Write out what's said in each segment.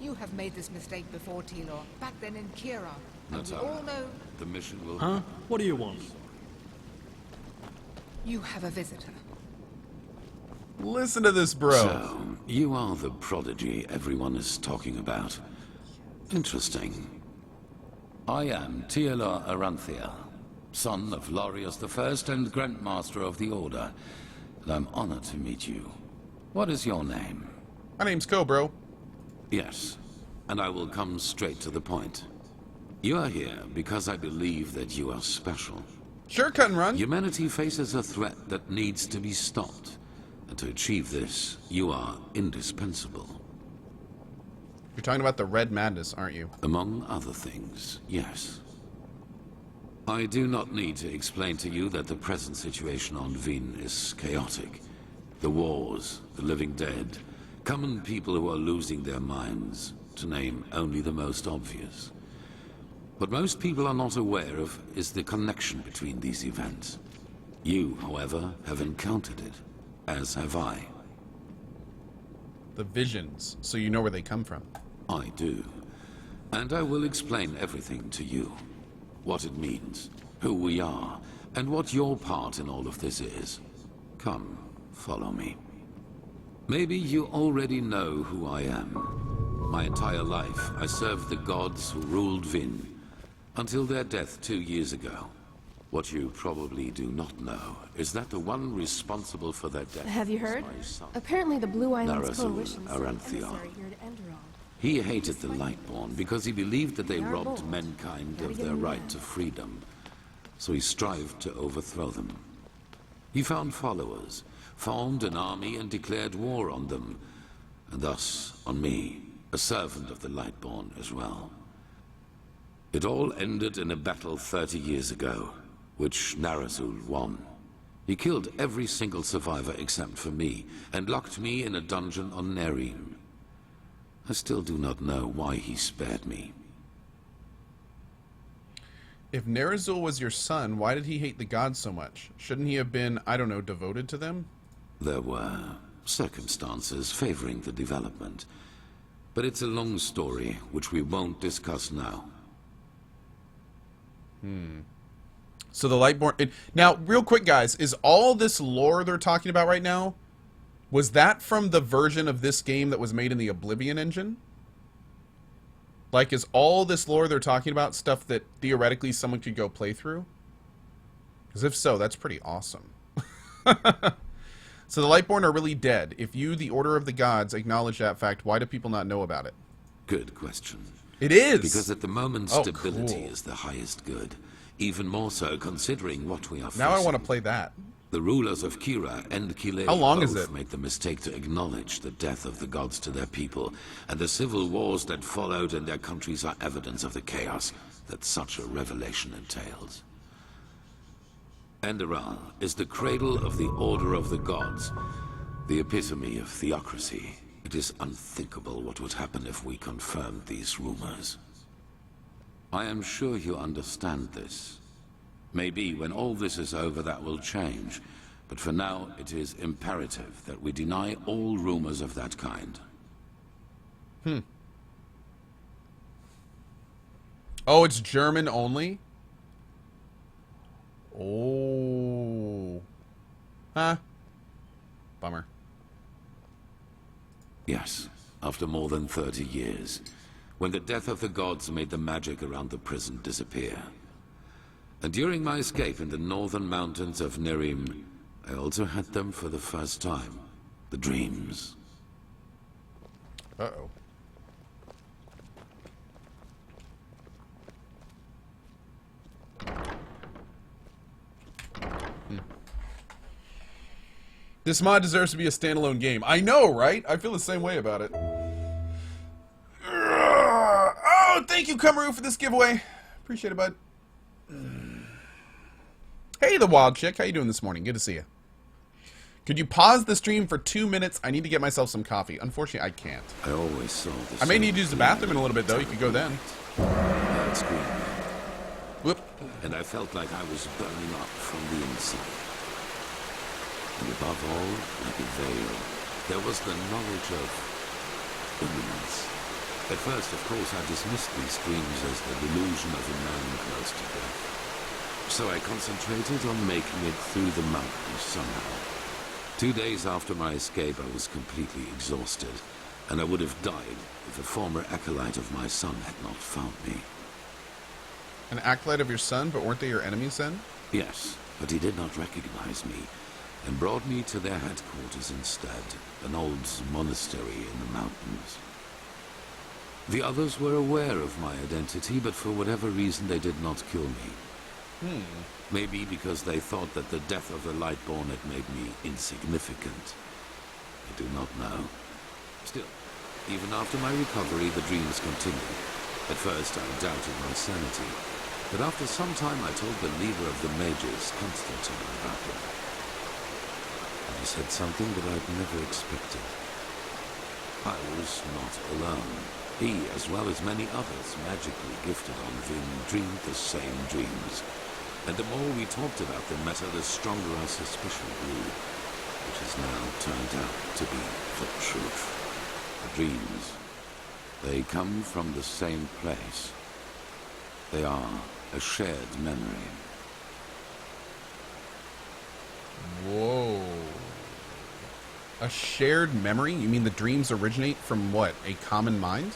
You have made this mistake before, Tilor. Back then in Kira. And we Natara, all know the mission will... Huh? What do you want? you have a visitor. Listen to this, bro. So, you are the prodigy everyone is talking about. Interesting. I am Tilor Aranthiel, son of Lorius I and Grand Master of the Order, and I'm honored to meet you. What is your name? My name's Ko, bro. Yes, and I will come straight to the point. You are here because I believe that you are special. Sure, cut and run. Humanity faces a threat that needs to be stopped. And to achieve this, you are indispensable. You're talking about the Red Madness, aren't you? Among other things, yes. I do not need to explain to you that the present situation on Vin is chaotic. The wars, the living dead, common people who are losing their minds, to name only the most obvious. What most people are not aware of is the connection between these events. You, however, have encountered it, as have I. The visions, so you know where they come from. I do. And I will explain everything to you. What it means, who we are, and what your part in all of this is. Come, follow me. Maybe you already know who I am. My entire life, I served the gods who ruled Vin, until their death 2 years ago. What you probably do not know is that the one responsible for their death... Have you heard? was my son, Apparently the Blue Islands Narazul Coalition sent an Aranthiel. emissary here to Enderal. He hated the Lightborn because he believed that they robbed mankind of their right to freedom. So he strived to overthrow them. He found followers, formed an army and declared war on them. And thus, on me, a servant of the Lightborn as well. It all ended in a battle 30 years ago, which Narazul won. He killed every single survivor except for me, and locked me in a dungeon on Nerim. I still do not know why he spared me. If Narazul was your son, why did he hate the gods so much? Shouldn't he have been, I don't know, devoted to them? There were circumstances favoring the development. But it's a long story, which we won't discuss now. So the Lightborn... Now, real quick, guys, is all this lore they're talking about right now, was that from the version of this game that was made in the Oblivion engine? Like, is all this lore they're talking about stuff that theoretically someone could go play through? Because if so, that's pretty awesome. So the Lightborn are really dead. If you, the Order of the Gods, acknowledge that fact, why do people not know about it? Good question. It is! Because at the moment, Oh, stability cool. is the highest good. Even more so considering what we are Now I facing. want to play that. The rulers of Kira and Kile How long is both it? make the mistake to acknowledge the death of the gods to their people, and the civil wars that followed in their countries are evidence of the chaos that such a revelation entails. Enderal is the cradle of the Order of the Gods, the epitome of theocracy. It is unthinkable what would happen if we confirmed these rumors. I am sure you understand this. Maybe when all this is over that will change, but for now it is imperative that we deny all rumors of that kind. Oh, it's German only? Oh. Huh. Bummer. Yes, after more than 30 years, when the death of the gods made the magic around the prison disappear. And during my escape in the northern mountains of Nerim, I also had them for the first time. The dreams. Uh-oh. This mod deserves to be a standalone game. I know, right? I feel the same way about it. Oh, thank you, Kamaru, for this giveaway. Appreciate it, bud. Hey, the Wild Chick. How you doing this morning? Good to see you. Could you pause the stream for 2 minutes? I need to get myself some coffee. Unfortunately, I can't. I always saw this. I may need to use the bathroom in a little bit, though. You could go then. Whoop. And I felt like I was burning up from the inside. And above all, like a veil, there was the knowledge of imminence. At first, of course, I dismissed these dreams as the delusion of a man close to death. So I concentrated on making it through the mountains somehow. 2 days after my escape, I was completely exhausted, and I would have died if a former acolyte of my son had not found me. An acolyte of your son, but weren't they your enemies then? Yes, but he did not recognize me, and brought me to their headquarters instead, an old monastery in the mountains. The others were aware of my identity, but for whatever reason they did not kill me. Maybe because they thought that the death of the Lightborn had made me insignificant. I do not know. Still, even after my recovery, the dreams continued. At first I doubted my sanity, but after some time I told the leader of the mages, Constantine, about them. And he said something that I'd never expected. I was not alone. He, as well as many others magically gifted on Vin, dreamed the same dreams. And the more we talked about the matter, the stronger our suspicion grew, which has now turned out to be the truth. The dreams, they come from the same place. They are a shared memory. Whoa. A shared memory? You mean the dreams originate from what? A common mind?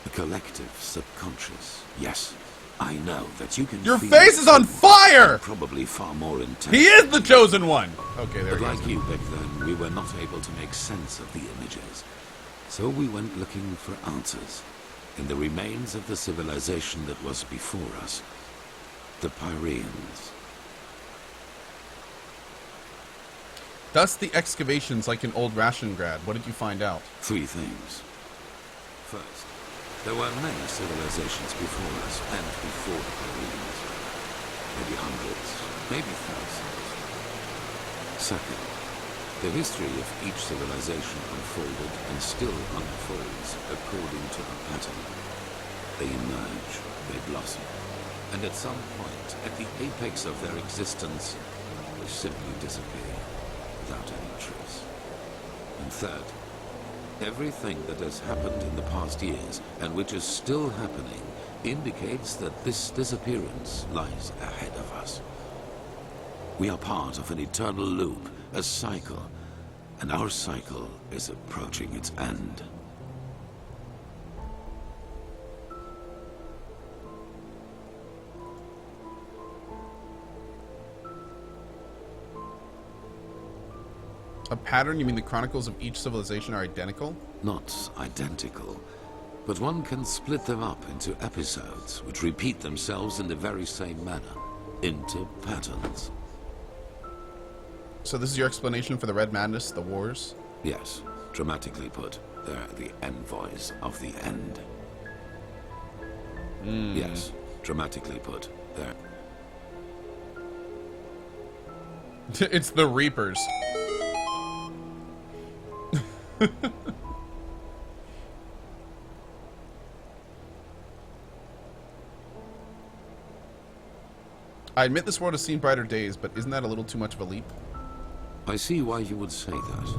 A collective subconscious. Yes, I know that you can Your feel face is on fire! probably far more intense. He is the chosen one! Okay, there But he goes. like you back then, we were not able to make sense of the images. So we went looking for answers in the remains of the civilization that was before us. The Pyreans. Thus the excavations like in old Rationgrad. What did you find out? 3 things. First, there were many civilizations before us and before the Pyreans. Maybe hundreds, maybe thousands. Second, the history of each civilization unfolded and still unfolds according to a pattern. They emerge, they blossom, and at some point, at the apex of their existence, they simply disappear without any trace. And third, everything that has happened in the past years, and which is still happening, indicates that this disappearance lies ahead of us. We are part of an eternal loop, a cycle, and our cycle is approaching its end. A pattern? You mean the chronicles of each civilization are identical? Not identical, but one can split them up into episodes which repeat themselves in the very same manner, into patterns. So this is your explanation for the Red Madness, the wars? Yes, dramatically put, they're the envoys of the end. Yes, dramatically put, they're... It's the Reapers. I admit this world has seen brighter days, but isn't that a little too much of a leap? I see why you would say that,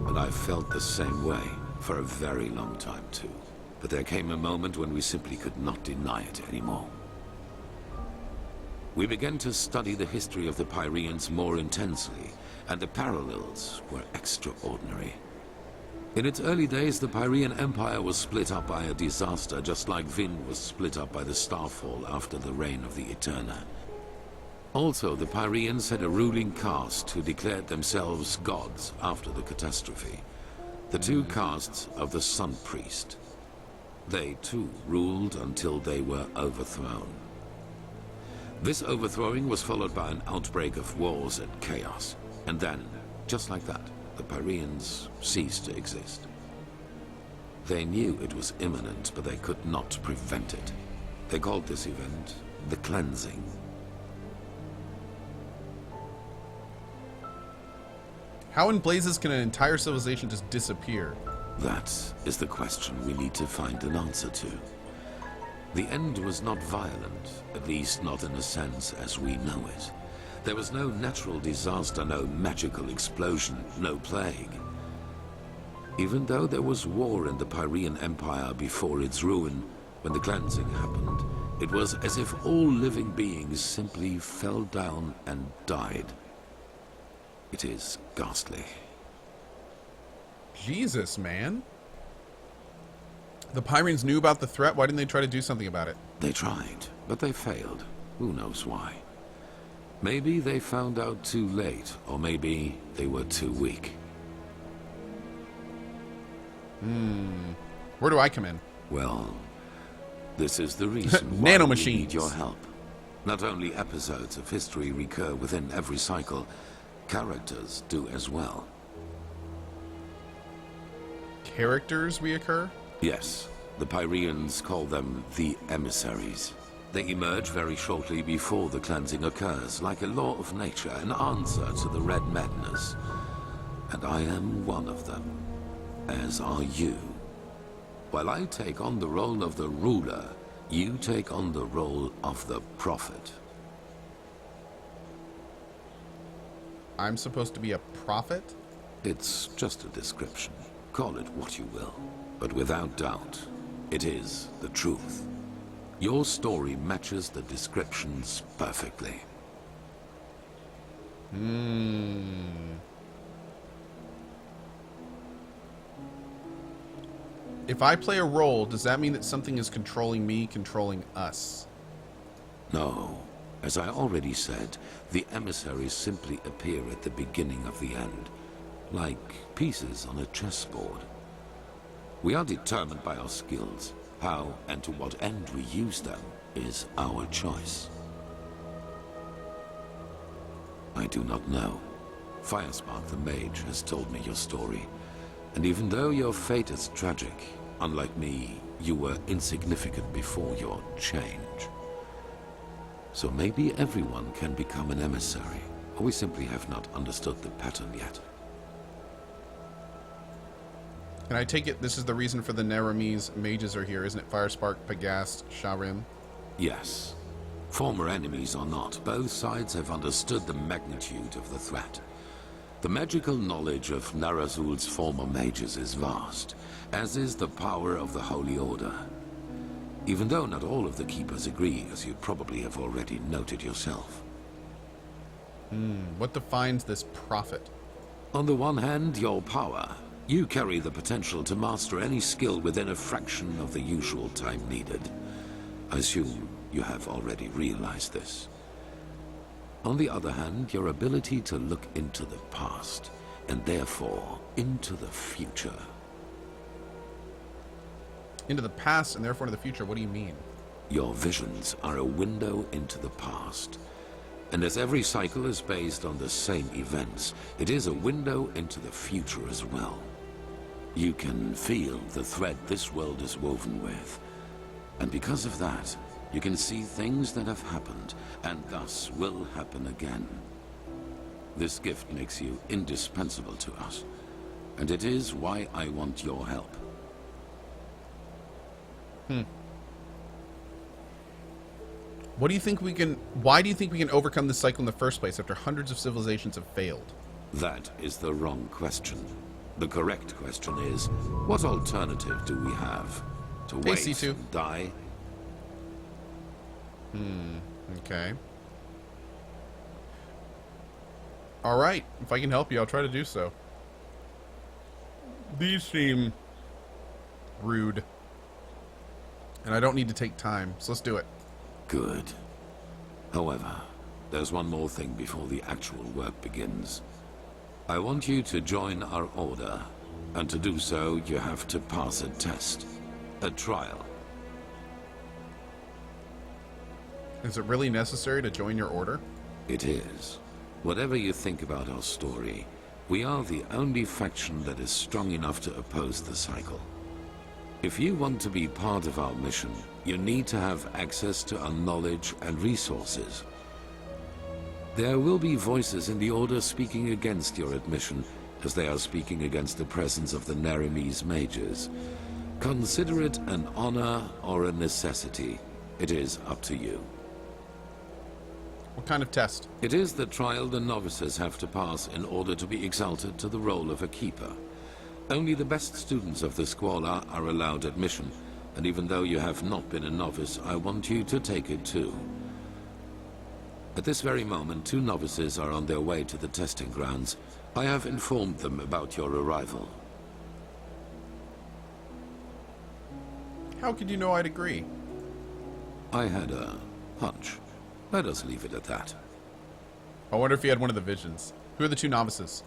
and I've felt the same way for a very long time too. But there came a moment when we simply could not deny it anymore. We began to study the history of the Pyreans more intensely, and the parallels were extraordinary. In its early days, the Pyrean Empire was split up by a disaster, just like Vin was split up by the Starfall after the reign of the Eterna. Also, the Pyreans had a ruling caste who declared themselves gods after the catastrophe. The 2 castes of the Sun Priest. They, too, ruled until they were overthrown. This overthrowing was followed by an outbreak of wars and chaos. And then, just like that, the Pyreans ceased to exist. They knew it was imminent, but they could not prevent it. They called this event the Cleansing. How in blazes can an entire civilization just disappear? That is the question we need to find an answer to. The end was not violent, at least not in a sense as we know it. There was no natural disaster, no magical explosion, no plague. Even though there was war in the Pyrean Empire before its ruin, when the cleansing happened, it was as if all living beings simply fell down and died. It is ghastly. Jesus, man. The Pyreans knew about the threat. Why didn't they try to do something about it? They tried, but they failed. Who knows why? Maybe they found out too late, or maybe they were too weak. Where do I come in? Well, this is the reason why we need your help. Not only episodes of history recur within every cycle, characters do as well. Characters reoccur? Yes, the Pyreans call them the emissaries. They emerge very shortly before the cleansing occurs, like a law of nature, an answer to the Red Madness. And I am one of them, as are you. While I take on the role of the ruler, you take on the role of the prophet. I'm supposed to be a prophet? It's just a description. Call it what you will. But without doubt, it is the truth. Your story matches the descriptions perfectly. If I play a role, does that mean that something is controlling me, controlling us? No. As I already said, the emissaries simply appear at the beginning of the end, like pieces on a chessboard. We are determined by our skills. How and to what end we use them is our choice. I do not know. Firespark the Mage has told me your story, and even though your fate is tragic, unlike me, you were insignificant before your change. So maybe everyone can become an emissary, or we simply have not understood the pattern yet. And I take it this is the reason for the Neramese mages are here, isn't it? Firespark, Pagast, Skyrim. Yes. Former enemies or not, both sides have understood the magnitude of the threat. The magical knowledge of Narazul's former mages is vast, as is the power of the Holy Order. Even though not all of the Keepers agree, as you probably have already noted yourself. What defines this prophet? On the one hand, your power. You carry the potential to master any skill within a fraction of the usual time needed. I assume you have already realized this. On the other hand, your ability to look into the past, and therefore into the future. Into the past and therefore into the future, what do you mean? Your visions are a window into the past. And as every cycle is based on the same events, it is a window into the future as well. You can feel the thread this world is woven with. And because of that, you can see things that have happened, and thus will happen again. This gift makes you indispensable to us, and it is why I want your help. What do you think we can... Why do you think we can overcome this cycle in the first place after hundreds of civilizations have failed? That is the wrong question. The correct question is, what alternative do we have? To wait C2. and die? Okay. Alright, if I can help you, I'll try to do so. These seem rude. And I don't need to take time, so let's do it. Good. However, there's one more thing before the actual work begins. I want you to join our order, and to do so, you have to pass a test. A trial. Is it really necessary to join your order? It is. Whatever you think about our story, we are the only faction that is strong enough to oppose the cycle. If you want to be part of our mission, you need to have access to our knowledge and resources. There will be voices in the Order speaking against your admission, as they are speaking against the presence of the Neramese mages. Consider it an honor or a necessity. It is up to you. What kind of test? It is the trial the novices have to pass in order to be exalted to the role of a keeper. Only the best students of the Squalor are allowed admission, and even though you have not been a novice, I want you to take it too. At this very moment, 2 novices are on their way to the testing grounds. I have informed them about your arrival. How could you know I'd agree? I had a hunch. Let us leave it at that. I wonder if he had one of the visions. Who are the 2 novices?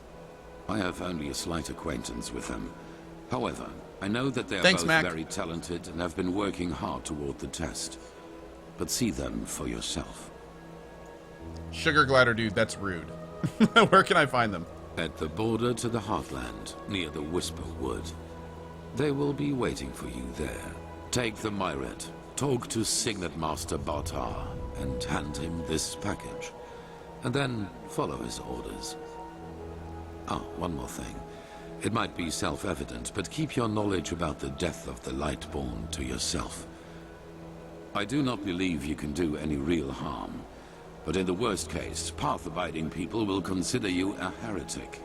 I have only a slight acquaintance with them. However, I know that they are Thanks, both Mac. very talented and have been working hard toward the test. But see them for yourself. Sugar glider dude, that's rude. Where can I find them? At the border to the Heartland, near the Whisper Wood. They will be waiting for you there. Take the Myret, talk to Signet Master Bartar, and hand him this package. And then follow his orders. Ah, one more thing. It might be self-evident, but keep your knowledge about the death of the Lightborn to yourself. I do not believe you can do any real harm, but in the worst case, path-abiding people will consider you a heretic.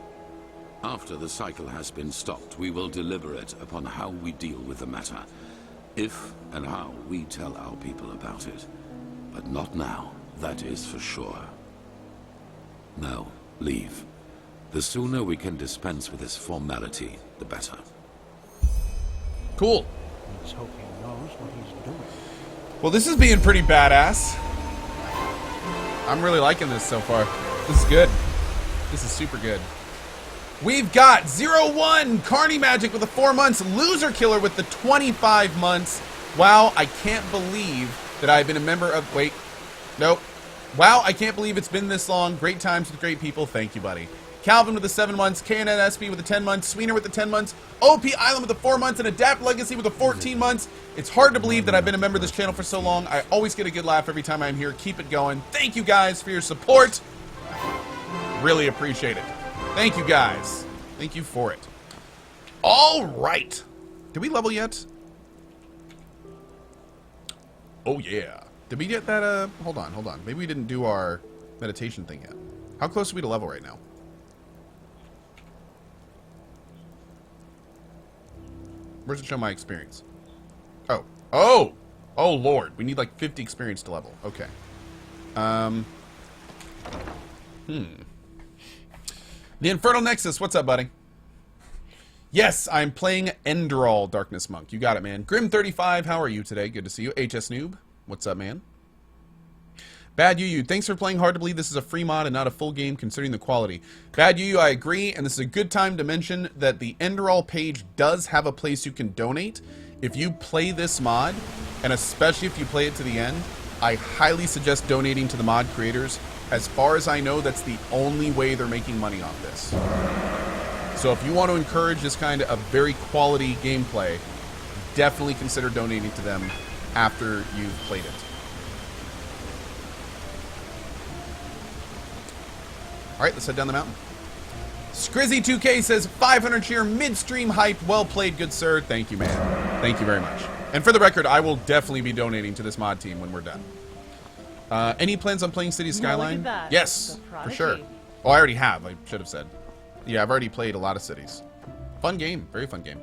After the cycle has been stopped, we will deliberate upon how we deal with the matter. If and how we tell our people about it. But not now, that is for sure. Now, leave. The sooner we can dispense with this formality, the better. Cool. Let's hope he knows what he's doing. Well, this is being pretty badass. I'm really liking this so far. This is good. This is super good. We've got 01 Carney Magic with the 4 months, Loser Killer with the 25 months. Wow, I can't believe that I've been a member of... Wait. Nope. Wow, I can't believe it's been this long. Great times with great people. Thank you, buddy. Calvin with the 7 months, KNNSB with the 10 months, Sweener with the 10 months, OP Island with the 4 months, and Adapt Legacy with the 14 months. It's hard to believe that I've been a member of this channel for so long. I always get a good laugh every time I'm here. Keep it going. Thank you guys for your support. Really appreciate it. Thank you guys. Thank you for it. All right. Did we level yet? Oh, yeah. Did we get that, hold on. Maybe we didn't do our meditation thing yet. How close are we to level right now? Where's it show my experience? Oh. Oh! Oh, Lord. We need like 50 experience to level. Okay. The Infernal Nexus. What's up, buddy? Yes, I'm playing Enderal, Darkness Monk. You got it, man. Grim35, how are you today? Good to see you. HS Noob. What's up, man? Bad Yu, thanks for playing. Hard to believe this is a free mod and not a full game considering the quality. Bad Yu, I agree, and this is a good time to mention that the Enderal page does have a place you can donate. If you play this mod, and especially if you play it to the end, I highly suggest donating to the mod creators. As far as I know, that's the only way they're making money off this. So if you want to encourage this kind of very quality gameplay, definitely consider donating to them after you've played it. Alright, let's head down the mountain. Scrizzy2K says, 500 cheer, midstream hype, well played, good sir. Thank you, man. Thank you very much. And for the record, I will definitely be donating to this mod team when we're done. Any plans on playing City Skyline? Yes, for sure. Oh, I already have, I should have said. Yeah, I've already played a lot of cities. Fun game, very fun game.